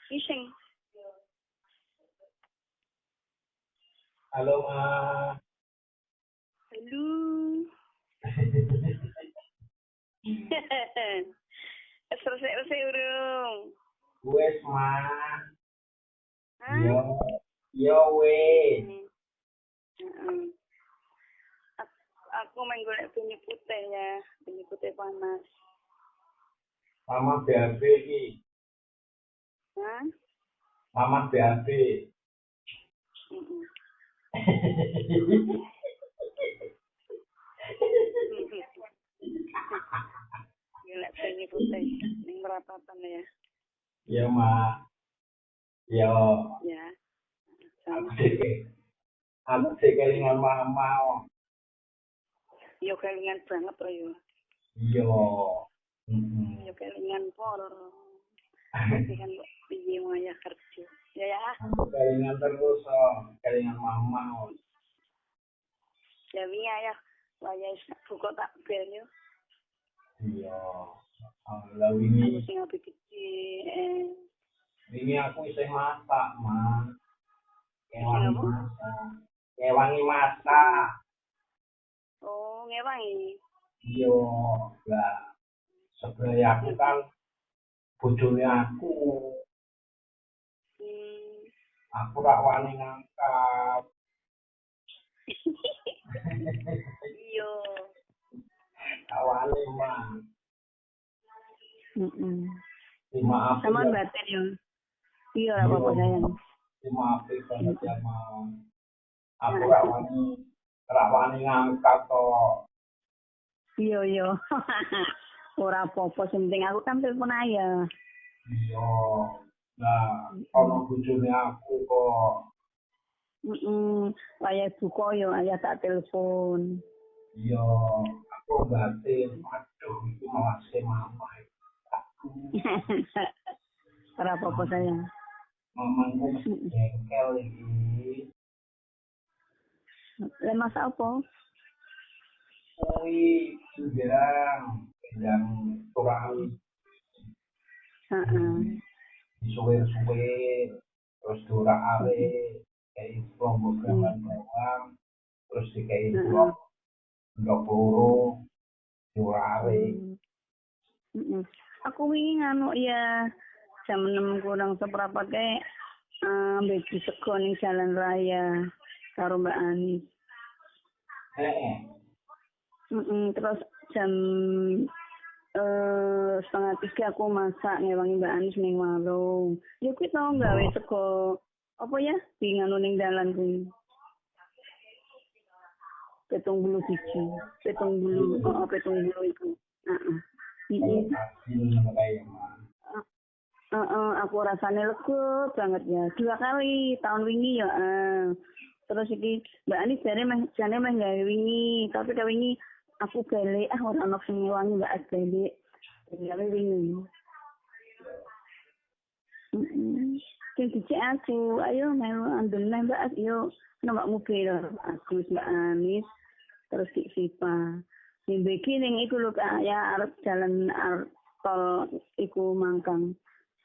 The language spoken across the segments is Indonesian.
Iseng. Halo, Ma. Halo. Selesai urung. Wes, Ma. Hah? Yo, wes. Aku main golek bunyi putih ya, bunyi putih panas. Mama BAB iki. Hah? Mama BAB. Golek bunyi putih ning merapatan ya. Iya, Ma. Yo. Ya. Aku sih kelingan Mama. Yo kelingan banget loh yo. Iya. Yo kelingan pol. Tapi kan piye mau ya kerja. Ya. Aku kelingan terus, kelingan Mama. Ya wingi ya. Waya buka tak bel yo. Iya. Lah wingi. Aku sing api gede. Wingi aku isih masak, Ma. Sing apa? Ngewangi masak. Oh, ngewangi. Iya, lah sebenarnya aku kan bojone aku rak wani ngangkat. Iya. Awale mah. Maaf. Sama batin ya. Iya, ora apa-apa sayang. Maaf banget ya, Ma. Aku rak wani ngangkat toh. Iya. Ora apa-apa, penting aku kan telepon aja. Iya. Nah, ono bojone aku kok. Waya buka yo ayah tak telepon. Iya, aku batin. Aduh, itu malah mama. Ora apa-apa sayang. Mamangku jengkel iki. Lah masak apa? Kui yang kurang suwe-suwe terus durak are kayak lombok gambar bawang terus kayak blok loro durak are. Aku wingi nganu ya jam 6 kurang seperempat kayak begi sego ning jalan raya karo Mbak Anis. Terus jam 2:30 aku masak ngewangi Mbak Anis ning warung. Ya kuwi tau gawe sego apa ya di nganu ning dalan kuwi. 70 biji. 70 itu. Aku rasanya lega banget ya. 2 kali tahun wingi ya. Terus iki Mbak Anis jane meh gawe wingi, tapi ka wingi aku balik ora ono sing ngewangi Mbak Anis balik. Gawe wingi. Sing dicek aku, ayo melu andene Mbak Anis yo numpak mobil aku Mbak Anis terus si Sipa. Mbeki ning iku lho ya arep jalan tol iku Mangkang.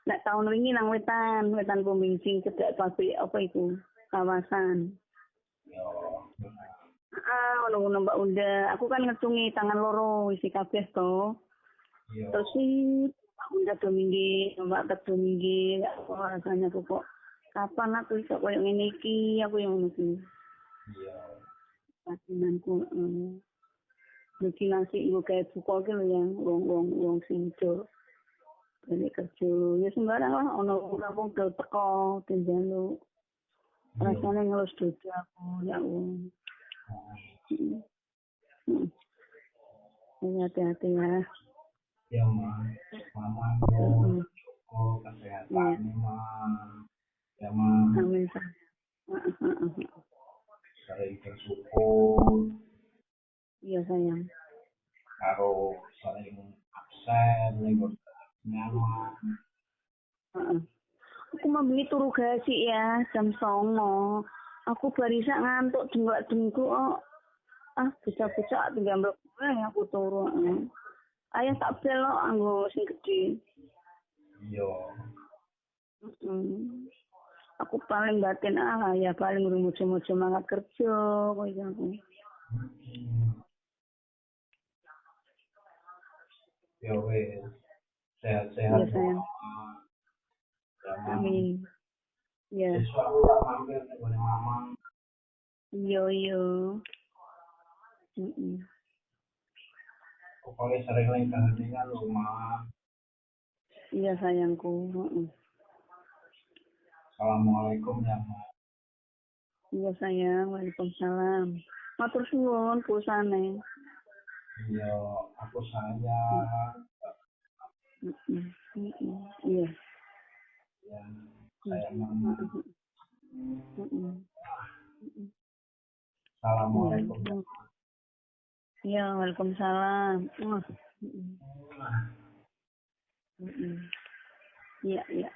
Nek tahun wingi nang wetan Pemincing cedhak pabrik apa iku kawasan. Ono Mbak Unda, aku kan ngetungi tangan loro isi kabeh to. Terus Mbak Unda dominggi, Mbak dominggi, rasanya aku kok kapan aku iso koyo ngene iki, aku yang ngono iki. Iya. Patinanku iki nasi iku kayak buka ki lho yang wong sing do. Balik kerja, ya sembarang lah, ono wong teko, tinjalo. Rasanya ngelus dodo aku, ya Allah. Hati-hati ya. Ya, Mama cukup kesehatan, Ma. Ya, Ma. Amin. Sering bersyukur. Iya, sayang. Karo sering absen, libur nyaman. Aku mau beli turu gasi ya, jam 09.00. Aku barisa ngantuk dengkuk kok. Bisa-bisa tinggal mlebu aku turu. Ayah tak bel lo anggo sing gede. Iya. Mm. Aku paling batin ya paling rumus-rumus semangat kerja kok iki aku. Ya wes, Iya sehat-sehat sayang. sama Amin. Ya. besok aku tak mampir ke mama. Iya. Mm-mm. Pokoknya sering lagi kangen rumah. Iya sayangku. Mm-mm. Assalamualaikum ya Ma. Iya sayang. Waalaikumsalam. Matur suwun pusane. Iya, aku sayang. Mm-mm. Mm-mm. Iya. Ya, sayang Mama. Mm-mm. Iya. Assalamualaikum ya. Iya, waalaikumsalam. Mm-mm. Ma. Mm-mm. Iya, iya.